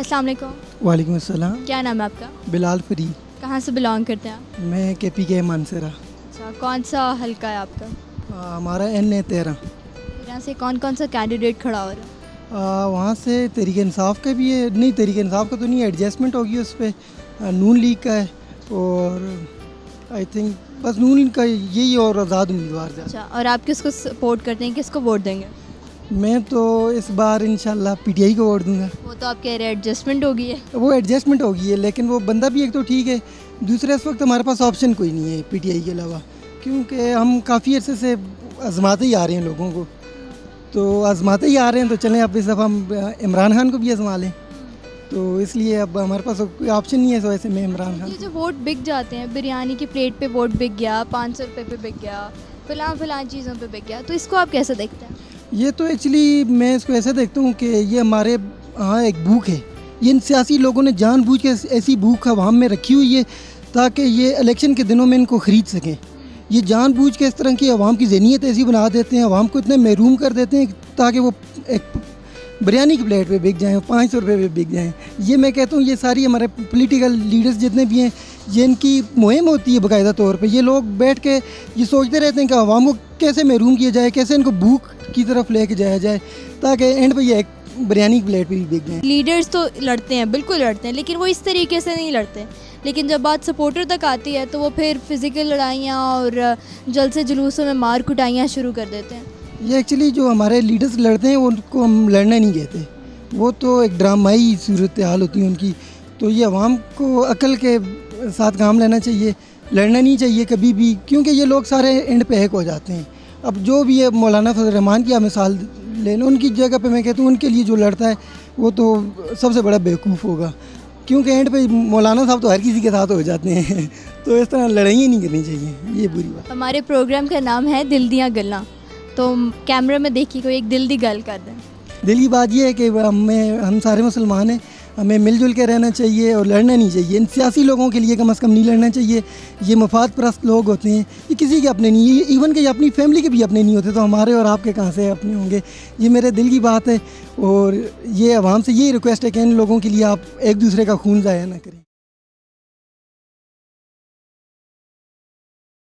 अस्सलाम वालेकुम। वालेकुम अस्सलाम। क्या नाम है आपका? बिलाल फरीद। कहाँ से बिलोंग करते हैं आप? मैं KPK मानसरा। अच्छा, कौन सा हल्का है आपका? हमारा NA 13। यहाँ से कौन कौन सा कैंडिडेट खड़ा हो रहा है? वहाँ से तहरीक इंसाफ का भी है, नहीं तहरीक इंसाफ का तो नहीं, एडजस्टमेंट होगी उस पर। नून लीग का है और आई थिंक बस नून लीग का यही और आज़ाद उम्मीदवार ज़्यादा। अच्छा, और आप किसको सपोर्ट करते हैं, किसको वोट देंगे? मैं तो इस बार इंशाल्लाह PTI को वोट दूंगा। वो तो आप कह रहे हैं एडजस्टमेंट हो गई है। वो एडजस्टमेंट होगी है, लेकिन वो बंदा भी एक तो ठीक है, दूसरा इस वक्त हमारे पास ऑप्शन कोई नहीं है PTI के अलावा, क्योंकि हम काफ़ी अरसे से आजमाते ही आ रहे हैं लोगों को, तो आजमाते ही आ रहे हैं, तो चलें अब इस दफ़ा हम इमरान खान को भी आजमा लें, तो इसलिए अब हमारे पास कोई ऑप्शन नहीं है, तो ऐसे में इमरान खान। ये जो वोट बिक जाते हैं, बिरयानी की प्लेट पे वोट बिक गया, 500 रुपये पे बिक गया, फलां चीज़ों पे बिक गया, तो इसको आप कैसे देखते हैं? ये तो एक्चुअली मैं इसको ऐसे देखता हूँ कि ये हमारे यहाँ एक भूख है, ये इन सियासी लोगों ने जानबूझ के ऐसी भूख अवाम में रखी हुई है ताकि ये इलेक्शन के दिनों में इनको ख़रीद सकें। ये जानबूझ के इस तरह की अवाम की ज़हनियत ऐसी बना देते हैं, अवाम को इतने महरूम कर देते हैं ताकि वो एक बिरयानी की प्लेट पे बिक जाएँ, 500 रुपये पे बिक जाएँ। ये मैं कहता हूँ ये सारी हमारे पॉलिटिकल लीडर्स जितने भी हैं, ये इनकी मुहिम होती है बाकायदा तौर पे। ये लोग बैठ के ये सोचते रहते हैं कि अवाम को कैसे महरूम किया जाए, कैसे इनको भूख की तरफ लेके जाया जाए, ताकि एंड पे ये एक बिरयानी की प्लेट पे भी बिक जाए। लीडर्स तो लड़ते हैं, बिल्कुल लड़ते हैं, लेकिन वो इस तरीके से नहीं लड़ते। लेकिन जब बात सपोर्टर तक आती है तो वो फिर फिज़िकल लड़ाइयाँ और जलसे जुलूसों में मार कुटाइयाँ शुरू कर देते हैं। ये एक्चुअली जो हमारे लीडर्स लड़ते हैं उनको हम लड़ना नहीं कहते, वो तो एक ड्रामाई सूरत हाल होती है उनकी। तो ये अवाम को अकल के साथ काम लेना चाहिए, लड़ना नहीं चाहिए कभी भी, क्योंकि ये लोग सारे एंड पे हैक हो जाते हैं। अब जो भी है मौलाना फजल रहमान की मिसाल ले लो, उनकी जगह पे मैं कहता हूँ उनके लिए जो लड़ता है वो तो सबसे बड़ा बेवकूफ़ होगा, क्योंकि एंड पे मौलाना साहब तो हर किसी के साथ हो जाते हैं। तो इस तरह लड़ाइयाँ नहीं करनी चाहिए, ये बुरी बात। हमारे प्रोग्राम का नाम है दिल दियाँ गल्लां, तो कैमरा में देखिए कोई एक दिल दी गल कर दें। दिल की बात यह है कि हम सारे मुसलमान हैं, हमें मिलजुल के रहना चाहिए और लड़ना नहीं चाहिए। इन सियासी लोगों के लिए कम से कम नहीं लड़ना चाहिए। ये मफाद परस्त लोग होते हैं, ये किसी के अपने नहीं, इवन के अपनी फैमिली के भी अपने नहीं होते, तो हमारे और आपके कहाँ से अपने होंगे। ये मेरे दिल की बात है और ये आवाम से यही रिक्वेस्ट है कि इन लोगों के लिए आप एक दूसरे का खून ज़ाया ना करें।